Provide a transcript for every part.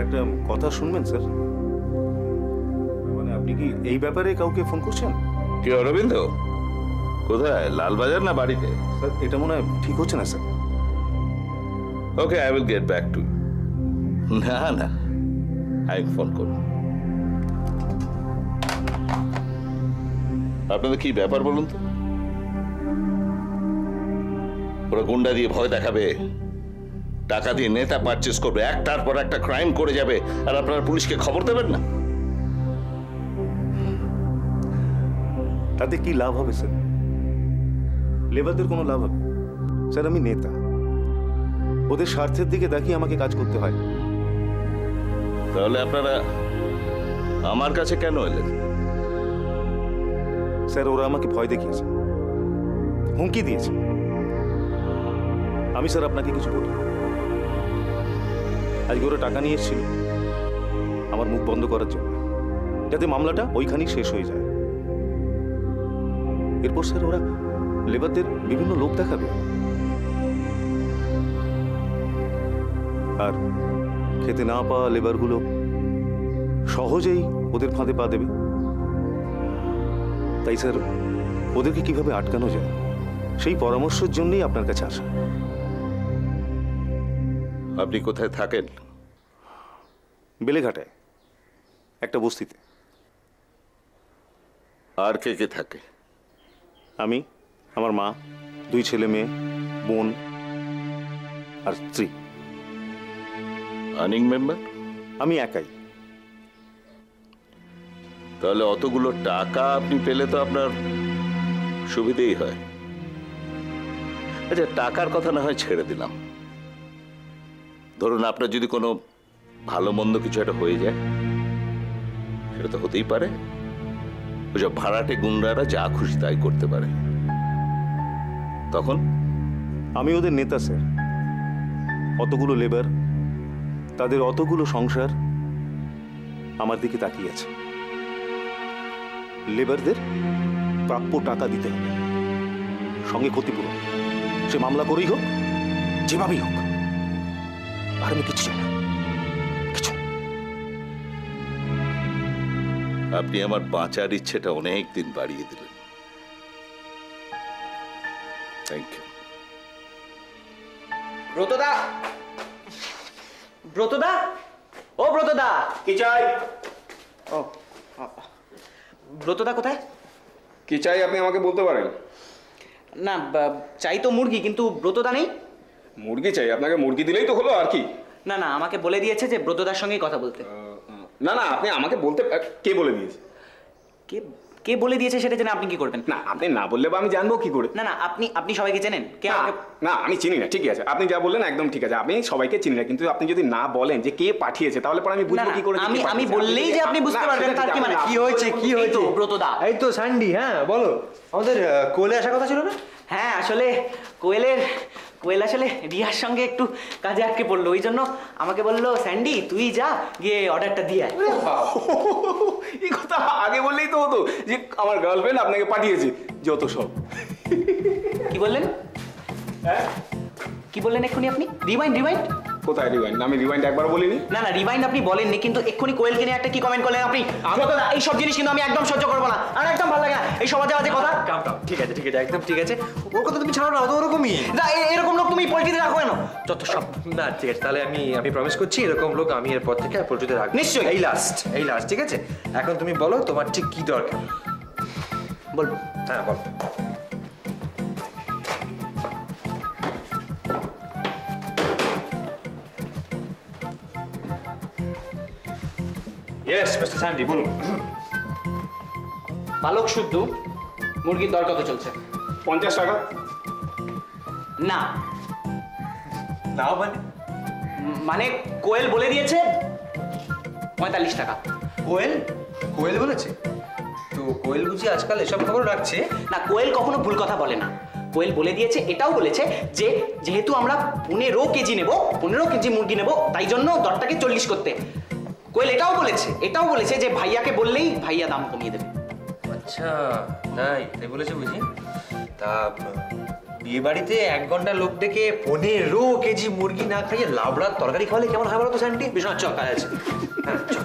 একটা কথা শুনবেন স্যার? মানে আপনি কি এই ব্যাপারে কাউকে ফোন করছেন? কি অরবিন্দ, কোথায়? লালবাজার না বাড়িতে? স্যার এটা মনে হয় ঠিক হচ্ছে না sir. Okay, I will get back to you. না না, আমি ফোন করব। আপনাদের কি ব্যাপার বলুন তো? ওরা গুন্ডা দিয়ে ভয় দেখাবে, টাকা দিয়ে নেতা পারচেস করবে, একটার পর একটা ক্রাইম করে যাবে, আর আপনারা পুলিশকে খবর দেবেন না? তাতে কি লাভ হবে স্যার? লেবারদের কোনো লাভ হবে? স্যার আমি নেতা, ওদের স্বার্থের দিকে তাকিয়ে আমাকে কাজ করতে হয়। তাহলে আপনারা আমার কাছে কেন এলেন? স্যার ওরা আমাকে ভয় দেখিয়েছে, হুমকি দিয়েছে। আমি স্যার আপনাকে কিছু বলি, আজকে ওরা টাকা নিয়ে এসেছিল আমার মুখ বন্ধ করার জন্য, যাতে মামলাটা ওইখানেই শেষ হয়ে যায়। এরপর স্যার ওরা লেবারদের বিভিন্ন লোক দেখাবে, আর খেতে না পাওয়া লেবারগুলো সহজেই ওদের ফাঁদে পা দেবে। তাই স্যার ওদেরকে কিভাবে আটকানো যায় সেই পরামর্শের জন্যই আপনার কাছে আসা। আপনি কোথায় থাকেন? বেলেঘাটায় একটা বস্তিতে। আর কে কে থাকে? আমি, আমার মা, 2 ছেলে মেয়ে, বোন আর স্ত্রী। Earning member? আমি একাই। তাহলে অতগুলো টাকা আপনি পেলে তো আপনার সুবিধেই হয়। আচ্ছা, টাকার কথা না হয় ছেড়ে দিলাম, ধরুন আপনার যদি কোনো ভালো মন্দ কিছু একটা হয়ে যায়, সেটা তো হতেই পারে। ওইসব ভাড়াটে গুন্ডারা যা খুশি তাই করতে পারে, তখন? আমি ওদের নেতা স্যার। অতগুলো লেবার, তাদের অতগুলো সংসার আমার দিকে তাকিয়ে আছে। লেবারদের প্রাপ্য টাকা দিতে হবে, সঙ্গে ক্ষতিপূরণ। সে মামলা করেই হোক, যেভাবেই হোক। আর আমি কিছু চাই না, কিছু। আপনি আমার বাঁচার ইচ্ছেটা অনেক দিন বাড়িয়ে দিলেন। Thank you. ব্রতদা, ব্রতদা, ও ব্রতদা। কি চাই? ও ব্রতদা কোথায়? কি চাই আপনি আমাকে বলতে পারেন? না, চাই তো মুরগি, কিন্তু ব্রতদা নেই। মুরগি চাই? আপনাকে মুরগি দিলেই তো হলো, আর কি? না না, আমাকে বলে দিয়েছে যে ব্রতদার সঙ্গেই কথা বলতে। না না, আপনি আমাকে বলতে, কে বলে দিয়েছে? কে কে বলে দিয়েছে সেটা জেনে আপনি কি করবেন? না, আপনি না বললে বা আমি জানবো কি করে? না না, আপনি সবাইকে চেনেন। কে আমাকে? না, আমি চিনি না। ঠিক আছে, আপনি যা বললেন একদম ঠিক আছে, আপনি সবাইকে চিনি না, কিন্তু আপনি যদি না বলেন যে কে পাঠিয়েছে, তাহলে পরে আমি বুঝবো কি করে? আমি বললেই যে আপনি বুঝতে পারবেন, তার কি মানে? কি হয়েছে, কি হয়েছে ব্রতদা? এই তো স্যান্ডি। হ্যাঁ বলো, আমাদের কোলে আসার কথা ছিল না? হ্যাঁ, আসলে কোয়েল আসলে রিয়ার সঙ্গে একটু কাজে আটকে পড়লো, ওই জন্য আমাকে বললো, স্যান্ডি তুই যা গিয়ে অর্ডারটা দিয়ে আয়। এই কথা আগে বললেই তো হতো যে আমার গার্লফ্রেন্ড আপনাকে পাঠিয়েছে। যত সব। কি বললেন? হ্যাঁ, কি বললেন এক্ষুনি আপনি? রিওয়াইন্ড? কোথায় রিওয়াইন্ড? আমি রিওয়াইন্ড একবার বলিনি। না না, রিওয়াইন্ড আপনি বলেননি, কিন্তু এক্ষুনি কোয়েলকে নিয়ে একটা কি কমেন্ট করলেন আপনি? এই সব জিনিস কিন্তু আমি একদম সহ্য করবো না, আর একদম ভালো লাগে না এই সমাজে বাজে কথা। ঠিক আছে ঠিক আছে, একদম ঠিক আছে। ওর কথা তুমি ছাড়ো না, তো ওরকমই। এরকম লোক তুমি পরিচিতি রাখো কেন? যত সব। না ঠিক আছে, তাহলে আমি প্রমিস করছি এরকম লোক আমি এরপর থেকে পরিচিত রাখবো। নিশ্চয়ই। এই লাস্ট ঠিক আছে। এখন তুমি বলো তোমার ঠিক কি দরকার। বলবো? হ্যাঁ বলো। ইয়েস মিস্টার স্যান্ডি, বলুন। বালক শুদ্ধ মুরগির দর কত চলছে? 50 টাকা। না না মানে কোয়েল বলে দিয়েছে 45 টাকা। কোয়েল বলেছে? তো কোয়েল বুঝি আজকাল এসব খবর রাখছে? না, কোয়েল কখনো ভুল কথা বলে না। কোয়েল বলে দিয়েছে, এটাও বলেছে যে যেহেতু আমরা 15 কেজি নেব, 15 কেজি মুরগি নেব, তাই জন্য দরটাকে 40 করতে। কোয়েল এটাও বলেছে যে ভাইয়াকে বললেই ভাইয়া দাম কমিয়ে দেবে। আচ্ছা তাই বলেছে বুঝি। তা বিয়ে বাড়িতে 1 ঘন্টা লোক ডেকে 15 কেজি মুরগি না খাইয়ে লাবড়ার তরকারি খাওয়ালে কেমন হয় বলো তো স্যান্ডি? বিশ্বনাথ চল, কাজ আছে। হ্যাঁ, চল।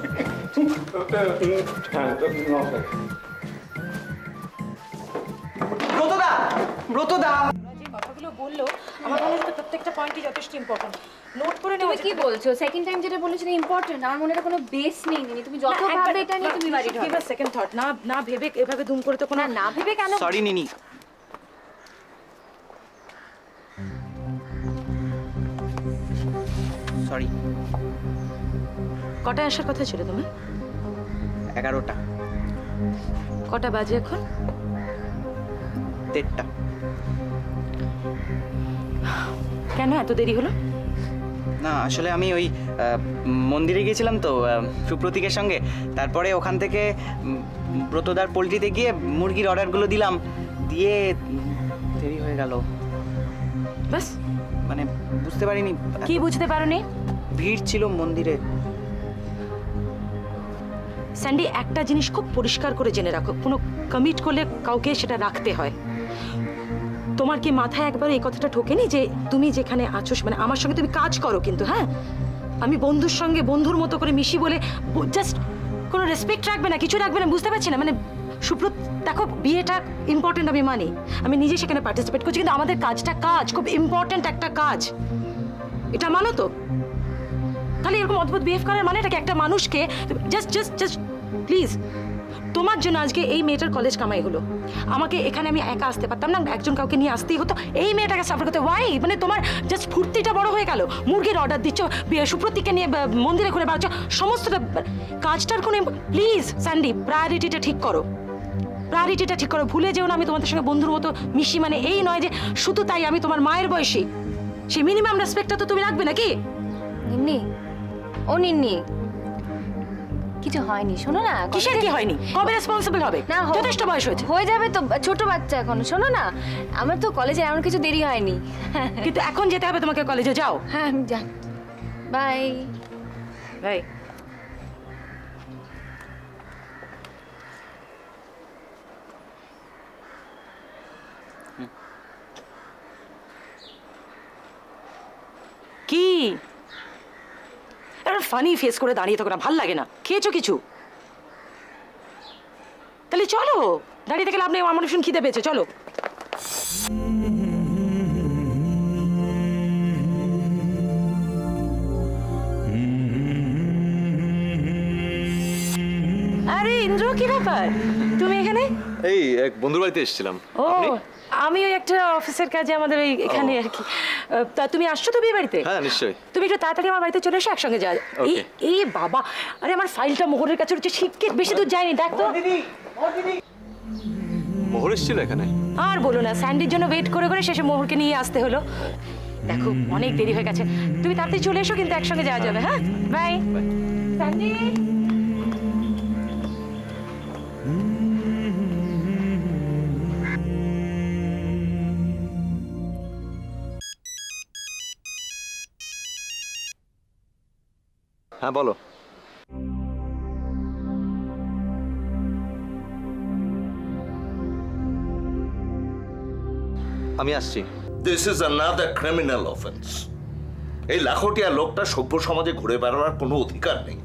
ব্রতদা, ব্রতদা, যে কথাগুলো বললো আমার মনে হচ্ছে প্রত্যেকটা পয়েন্টই যথেষ্ট ইম্পর্টেন্ট। নোট করে তুমি নেওয়া কি বলছো? সেকেন্ড টাইম যেটা বলেছিলে ইম্পর্টেন্ট, আমার মনে কোনো বেস নেই। তুমি যত ভাববে এটা নিয়ে তুমি বাড়ি ঢোকো। সেকেন্ড থট না না ভেবে এভাবে দুম করে তো কোনো না ভেবে কেন? সরি নিনি। সরি। কটায় আসার কথা ছিল তোমার? 11টা। কটা বাজে এখন? 1:30টা। কেন এত দেরি হলো? না আসলে আমি ওই মন্দিরে গিয়েছিলাম তো সুপ্রতীকের সঙ্গে, তারপরে ওখান থেকে ব্রতদার পোলট্রিতে গিয়ে মুরগির অর্ডারগুলো দিলাম, দিয়ে দেরি হয়ে গেল। বাস? মানে বুঝতে পারিনি, কি বুঝতে পারোনি? ভিড় ছিল মন্দিরে। স্যান্ডি, একটা জিনিস খুব পরিষ্কার করে জেনে রাখো, কোনো কমিট করলে কাউকে সেটা রাখতে হয়। তোমার কি মাথায় একবার এই কথাটা ঢোকেনি যে তুমি যেখানে আছো, মানে আমার সঙ্গে তুমি কাজ করো কিন্তু, হ্যাঁ আমি বন্ধুর সঙ্গে বন্ধুর মতো করে মিশি বলে জাস্ট কোনো রেসপেক্ট রাখবে না, কিছু রাখবে না, বুঝতে পারছি না। মানে সুব্রত, দেখো বিয়েটা ইম্পর্টেন্ট আমি মানি, আমি নিজে সেখানে পার্টিসিপেট করছি, কিন্তু আমাদের কাজটা খুব ইম্পর্টেন্ট একটা কাজ, এটা মানো তো। তাহলে এরকম অদ্ভুত বিহেভ করার মানে এটাকে একটা মানুষকে জাস্ট প্লিজ, তোমার জন্য আজকে এই মেয়েটার কলেজ কামাই হলো। আমাকে এখানে আমি একা আসতে পারতাম না, একজন কাউকে নিয়ে আসতেই হতো। এই মেয়েটাকে সাফার করতে ওয়াই? মানে তোমার জাস্ট ফুর্তিটা বড় হয়ে গেল, মুরগির অর্ডার দিচ্ছ, সুপ্রতীককে নিয়ে মন্দিরে ঘুরে বেড়াচ্ছ, সমস্তটা কাজটার কোনো। প্লিজ স্যান্ডি, প্রায়োরিটিটা ঠিক করো, প্রায়োরিটিটা ঠিক করো। ভুলে যেও না আমি তোমাদের সঙ্গে বন্ধুর মতো মিশি, মানে এই নয় যে শুধু তাই আমি তোমার মায়ের বয়সী, সেই মিনিমাম রেসপেক্টটা তো তুমি রাখবে নাকি? নিন্নি, ও নিন্নি, কিছু হয়নি, শোনো না। কিসের কি হয়নি? কবে রেসপন্সিবল হবে? না, যথেষ্ট বয়স হয়েছে। হয়ে যাবে তো, ছোট বাচ্চা এখন। শোনো না, আমার তো কলেজে এমন কিছু দেরি হয়নি। কিন্তু এখন যেতে হবে তোমাকে কলেজে, যাও। হ্যাঁ আমি যাই, বাই বাই। কি ফানি ফেস করে দাঁড়িয়ে থাকো না, ভাল লাগে না। খেয়েছো কিছু? তাহলে চলো, দাঁড়িয়ে থেকে লাভ নেই, আমার ভীষণ খিদে পেয়েছে, চলো। আরে ইন্দ্র, কি ব্যাপার তুমি এখানে? এই এক বন্ধুর বাড়িতে এসেছিলাম। ও, আমি ওই একটা অফিসের কাজে আমাদের ওই এখানে আর কি। তা তুমি আসছো তো বিয়ে বাড়িতে? হ্যাঁ নিশ্চয়ই। তুমি একটু তাড়াতাড়ি আমার বাড়িতে চলে এসো, একসঙ্গে যাই। এই এই বাবা, আরে আমার ফাইলটা মোহরের কাছে রয়েছে, শিখকে বেশি দূর যায়নি, দেখ তো। মোহর এসেছিল এখানে? আর বলো না, স্যান্ডির জন্য ওয়েট করে করে শেষে মোহরকে নিয়ে আসতে হলো। দেখো অনেক দেরি হয়ে গেছে, তুমি তাড়াতাড়ি চলে এসো, কিন্তু একসঙ্গে যাওয়া যাবে। হ্যাঁ বাই স্যান্ডি। হ্যাঁ বলো। আমি আসছি। This is another criminal offence. এই লাখোটিয়া লোকটা সভ্য সমাজে ঘুরে বেড়ানোর কোনো অধিকার নেই।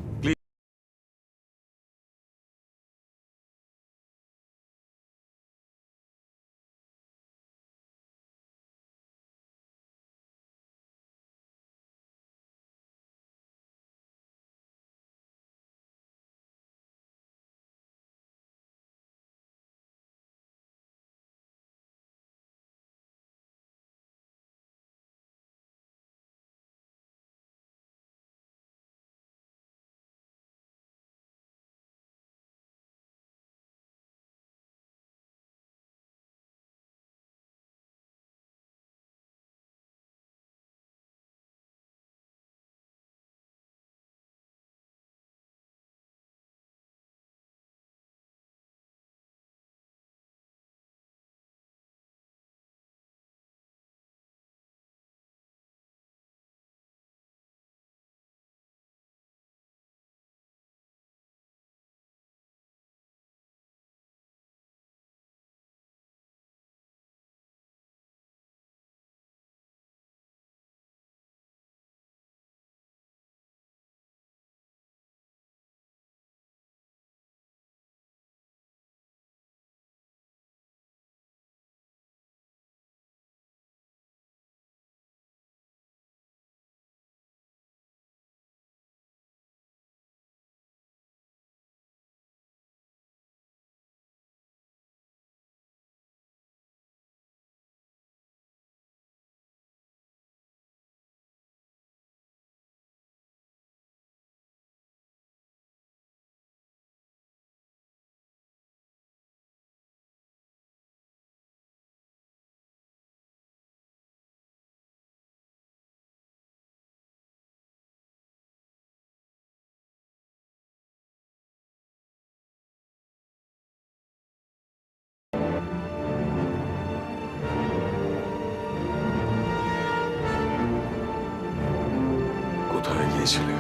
কোথায় গিয়েছিলে?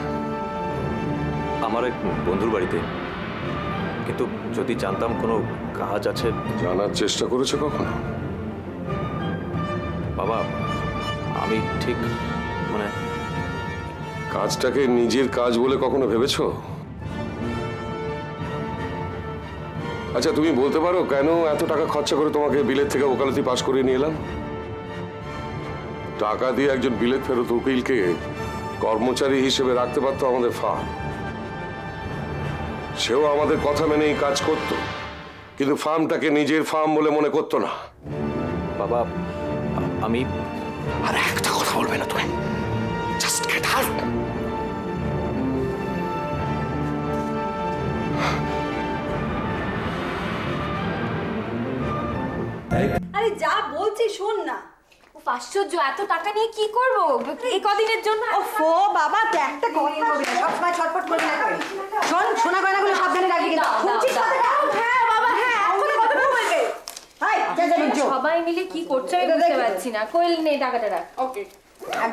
আমার এক বন্ধুর বাড়িতে, কিন্তু যদি জানতাম কোনো কাজ আছে। জানার চেষ্টা করেছো কখনো? বাবা আমি ঠিক মানে কাজটাকে নিজের কাজ বলে কখনো ভেবেছো? আচ্ছা তুমি বলতে পারো কেন এত টাকা খরচা করে তোমাকে বিলেত থেকে ওকালতি পাশ করিয়ে নিয়ে এলাম? টাকা দিয়ে একজন বিলেত ফেরত উকিলকে কর্মচারী হিসেবে রাখতে পারতো আমাদের ফার্ম। সেও আমাদের কথা মেনেই কাজ করত, কিন্তু ফার্মটাকে নিজের ফার্ম বলে মনে করতো না। বাবা আমি আর একটা কথা বলবে না তুমি। Just get out. আরে যা বলছি শোন না। আশ্চর্য, এত টাকা নিয়ে কি করবো এই কদিনের জন্য? ওফো বাবা, তো একটা কথা বলবি না, সবসময় ছটফট করবি না। শোন, সোনা গয়নাগুলো সাবধানে রাখবি কিন্তু। শুনছিস কথাটা? হ্যাঁ বাবা, হ্যাঁ এখন কথাটা বলবে। হাই যা সবাই মিলে কি করছে আমি বুঝতে পারছি না। কোয়েল নে টাকাটা রাখ। ওকে।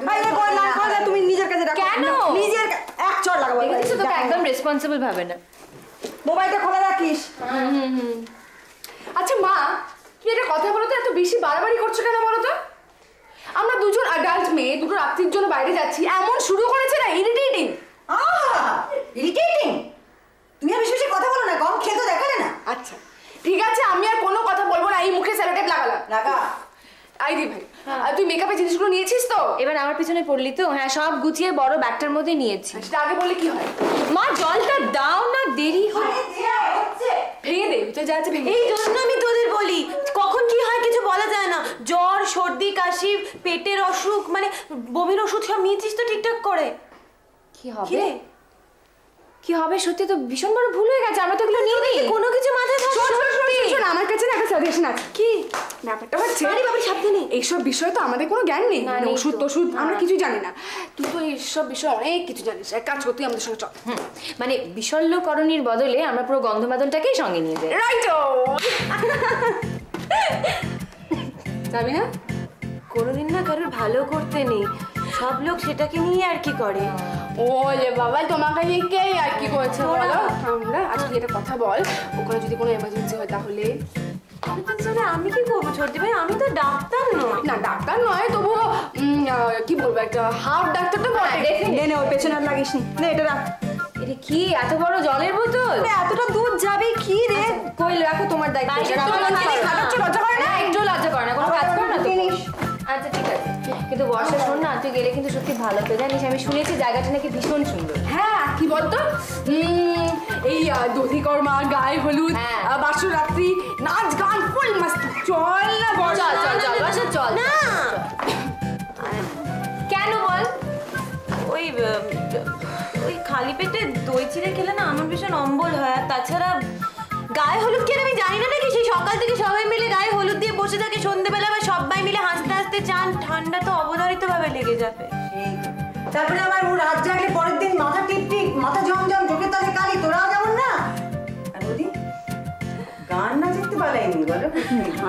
ভাই এ কই না কই না, তুমি নিজের কাছে রাখো। কেন? নিজের এক চড় লাগাবো। দেখেছিস তো, তোকে একদম রেসপন্সিবল ভাবে না। মোবাইলটা খোলা রাখিস। আচ্ছা মা, কি এটা কথা বলো তো, এত বেশি বাড়াবাড়ি করছো কেন বলো তো? আমরা দুজন অ্যাডাল্ট মেয়ে দুটো রাত্রির জন্য বাইরে যাচ্ছি, এমন শুরু করেছে না, ইরিটেটিং। ইরিটেটিং? তুমি আর বেশি বেশি কথা বলো না, কম খেতে দেখালে না। আচ্ছা ঠিক আছে, আমি আর কোনো কথা বলবো না, এই মুখে স্যালোটেপ লাগালাম। লাগা। আইদি ভাই, তুই মেকআপের জিনিসগুলো নিয়েছিস তো? এবার আমার পিছনে পড়লি তো? হ্যাঁ, সব গুছিয়ে বড় ব্যাগটার মধ্যে নিয়েছি। সেটা আগে বললে কি হয়? মা জলটা দাও না, দেরি হয়। ভেঙে দে, তুই যা আছে ভেঙে। এই জন্য আমি তোদের বলি, কখন কি হয় কিছু বলা যায় না। জ্বর, সর্দি, কাশি, পেটের অসুখ, মানে বমির ওষুধ সব নিয়েছিস তো ঠিকঠাক করে? কি হবে? কি হবে? সত্যি তো ভীষণ বড় ভুল হয়ে গেছে, আমরা তো এগুলো নিয়ে নিই। কোনো কিছু মাথায় থাকছে না। শোন, আমার কাছে না একটা সাজেশন আছে। কি ব্যাপারটা হচ্ছে? আরে বাবা সাবধানে। এইসব বিষয়ে তো আমাদের কোনো জ্ঞান নেই, মানে ওষুধ টষুধ আমরা কিছু জানি না। তুই তো এইসব বিষয়ে অনেক কিছু জানিস, এক কাজ কর, তুই আমাদের সঙ্গে চল। মানে বিশল্যকরণীর বদলে আমরা পুরো গন্ধমাদনটাকেই সঙ্গে নিয়ে যাই। রাইট। যাবি না? কোনোদিন না কারোর ভালো করতে নেই, সব লোক সেটাকে নিয়ে আর কি করে। ওলে বাবা, তোমাকে নিয়ে কে আর কি করেছে বলো? আমরা আজকে একটা কথা বল, ওখানে যদি কোনো এমার্জেন্সি হয় তাহলে? আমি কি করবো ছোটদি ভাই, আমি তো ডাক্তার নই। না ডাক্তার নয়, তবুও কি বলবো, একটা হাফ ডাক্তার তো বটে। নে নে, ওই পেছনে আর লাগিস নি, নে এটা রাখ। এটা কি এত বড় জলের বোতল? এতটা দুধ যাবে কি রে? কই রাখো, তোমার দায়িত্ব। লজ্জা করে না? একটু লজ্জা করে না, কোনো কাজ করো না তো। আচ্ছা ঠিক আছে, কিন্তু বর্ষা শোন না, তুই গেলে কিন্তু সত্যি ভালো তো, জানিস আমি শুনেছি জায়গাটা নাকি ভীষণ সুন্দর। হ্যাঁ, কি বলতো, এই দধিকর্মা, গায়ে হলুদ, বাসরাত্রি, নাচ গান, ফুল মস্ত। চল না বর্ষা, চল চল বর্ষা চল না। কেন বল? ওই খালি পেটে দই চিড়ে খেলে না আমার ভীষণ অম্বল হয়। আর তাছাড়া গায়ে হলুদ কেন আমি জানি না নাকি, সেই সকাল থেকে সবাই মিলে গায়ে হলুদ দিয়ে বসে থাকে, সন্ধ্যেবেলা আবার সবাই মিলে হাসতে হাসতে চান, ঠান্ডা তো অবধারিত ভাবে লেগে যাবে। তারপরে আবার ওর রাত জাগলে পরের দিন মাথা টিপটিপ, মাথা ঝমঝম, চোখের তালে কালি, তোরাও যেমন না। আর ওদি গান না শিখতে পারলাইনি বলো?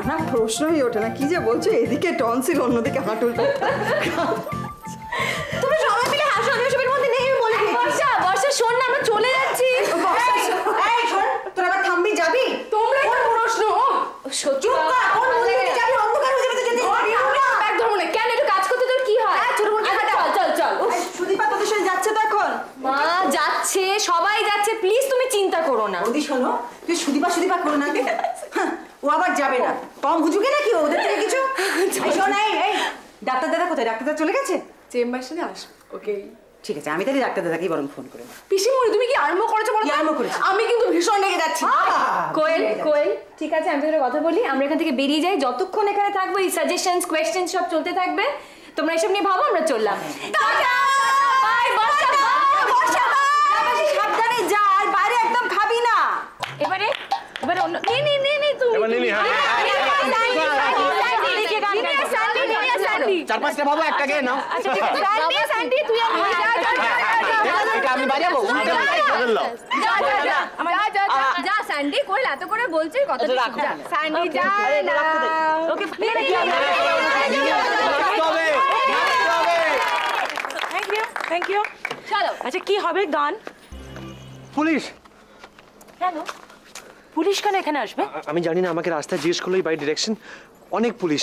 না প্রশ্নই ওঠে না, কি যে বলছো, এদিকে টনসিল অন্যদিকে হাঁটুর। তুমি সবাই মিলে হাসো, আমি ওসবের মধ্যে নেই বলে দিয়েছি। বর্ষা বর্ষা শোন না, আমরা চলে যাচ্ছি। এই শোন, তোর আবার থামবি যাবি? তোমরা কোন প্রশ্ন? সত্যি কোন মন্দিরে যাবি? অন্ধকার হয়ে যাবে তো যেতে পারবি না। একদম না। কেন একটু কাজ করতে তোর কি হয়? ছোট বোন, চল চল চল। সুদীপা তোদের সাথে যাচ্ছে তো এখন? মা যাচ্ছে, সবাই যাচ্ছে, প্লিজ তুমি চিন্তা করো না। ওদি শোনো, তুই সুদীপা সুদীপা করো না। ও আবার যাবে না, কম হুজুকে নাকি ওদের থেকে কিছু? শোন, এই ডাক্তার দাদা কোথায়? ডাক্তার দাদা চলে গেছে? চেম্বার সাথে আসবো। ওকে ঠিক আছে, আমি তাহলে ডাক্তার দাদাকেই বরং ফোন করে। পিসিমণি, তুমি কি আরম্ভ করেছো বলো? কি আরম্ভ করেছি? আমি কিন্তু ভীষণ রেগে যাচ্ছি। কোয়েল কোয়েল, ঠিক আছে আমি তোকে কথা বলি, আমরা এখান থেকে বেরিয়ে যাই, যতক্ষণ এখানে থাকবো এই সাজেশনস কোয়েশ্চেন্স সব চলতে থাকবে, তোমরা এসব নিয়ে ভাবো, আমরা চললাম। বাই বর্ষা, বর্ষা সাবধানে যা, আর বাইরে একদম খাবি না। এবারে এবারে অন্য নে তুমি এবার নিনি। চার পাঁচটা ভাবো, একটা গে নাও। স্যান্ডি তুই এটা আমি বাজাবো। যা স্যান্ডি, কোয়েল এত করে বলছিস কত স্যান্ডি যা না। Okay thank you. Thank you. চলো। আচ্ছা কি হবে গান? পুলিশ। কেন পুলিশ কেন এখানে আসবে? আমি জানি না, আমাকে রাস্তায় জিজ্ঞেস করলোই বাই ডিরেকশন। অনেক পুলিশ,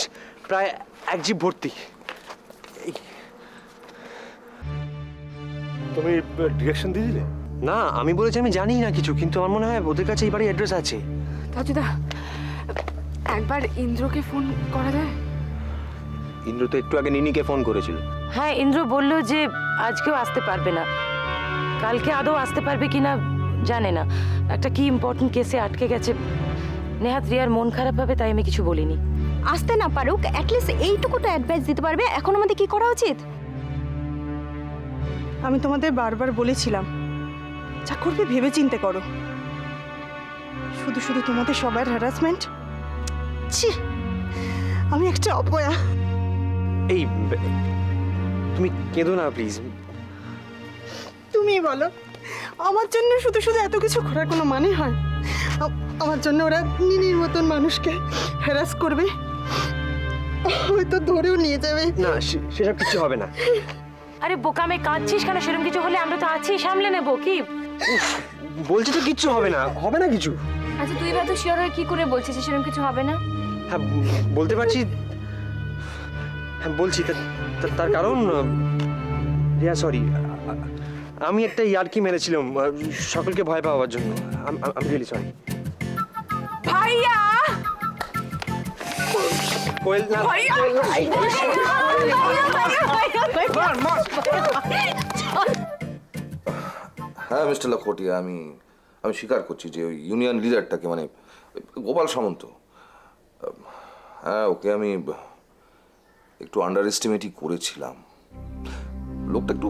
প্রায় এক জিপ ভর্তি। তুমি ডিরেকশন দিয়ে দিলে? না, আমি বলেছি আমি জানি না কিছু, কিন্তু আমার মনে হয় ওদের কাছে এই বাড়ির অ্যাড্রেস আছে। তাজুদা একবার ইন্দ্রকে ফোন করা যায়? ইন্দ্র তো একটু আগে নিনিকে ফোন করেছিল। হ্যাঁ, ইন্দ্র বললো যে আজকেও আসতে পারবে না, কালকে আদৌ আসতে পারবে কিনা জানে না। একটা কি ইম্পর্টেন্ট কেসে আটকে গেছে। নেহাত রিয়ার মন খারাপ হবে, তাই আমি কিছু বলিনি। আসতে না পারুক, অ্যাটলিস্ট এইটুকু তো অ্যাডভাইস দিতে পারবে। এখন আমাদের কি করা উচিত? আমি তোমাদের বারবার বলেছিলাম যা করবে ভেবে চিন্তে করো। শুধু শুধু তোমাদের সবার হ্যারাসমেন্ট। ছি, আমি একটা অপয়া। এই তুমি কেঁদো না প্লিজ। তুমি বলো, আমার জন্য শুধু শুধু এত কিছু করার কোনো মানে হয়? আমার জন্য ওরা নিনির মতন মানুষকে হ্যারাস করবে, হয়তো ধরেও নিয়ে যাবে। না, সেসব কিছু হবে না। আরে বোকামে কাঁদছিস কেন? সেরকম কিছু হলে আমরা তো আছি, সামলে নেবো। কি বলছি তো কিচ্ছু হবে না, হবে না কিছু। আচ্ছা তুই এত শিওর হয়ে কি করে বলছিস সেরকম কিছু হবে না? হ্যাঁ বলতে পারছি। হ্যাঁ বলছি, তার কারণ রিয়া সরি, আমি একটা ইয়ার্কি মেরেছিলাম সকলকে ভয় পাওয়ার জন্য। আমি রিয়েলি সরি। ভাইয়া কোয়েল না, হ্যাঁ মিস্টার লাখোটিয়া, আমি স্বীকার করছি যে ওই ইউনিয়ন লিডারটাকে, মানে গোপাল সামন্ত, হ্যাঁ ওকে আমি একটু আন্ডার এস্টিমেটই করেছিলাম। লোকটা একটু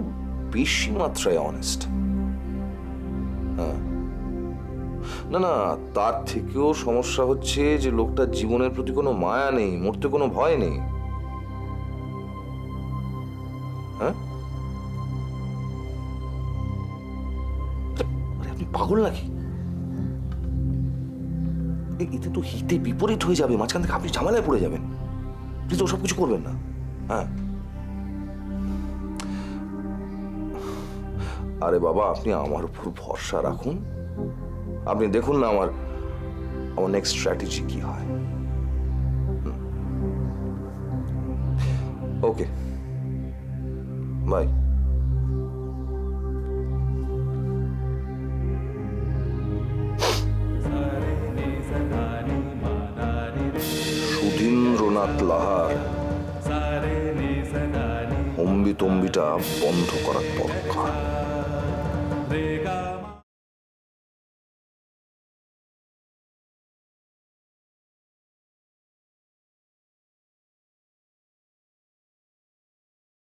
বেশি মাত্রায় অনেস্ট। হ্যাঁ, না না, তার থেকেও সমস্যা হচ্ছে যে লোকটার জীবনের প্রতি কোনো মায়া নেই, মরতে কোনো ভয় নেই। হ্যাঁ, আপনি পাগল নাকি? এতে তো হিতে বিপরীত হয়ে যাবে, মাঝখান থেকে আপনি ঝামেলায় পড়ে যাবেন। প্লিজ ওসব কিছু করবেন না। হ্যাঁ, আরে বাবা, আপনি আমার উপর ভরসা রাখুন। আপনি দেখুন না আমার নেক্সট স্ট্র্যাটেজি কি হয়। ওকে, বাই। সুধীন্দ্রনাথ লাহার হম্বি তম্বিটা বন্ধ করার দরকার।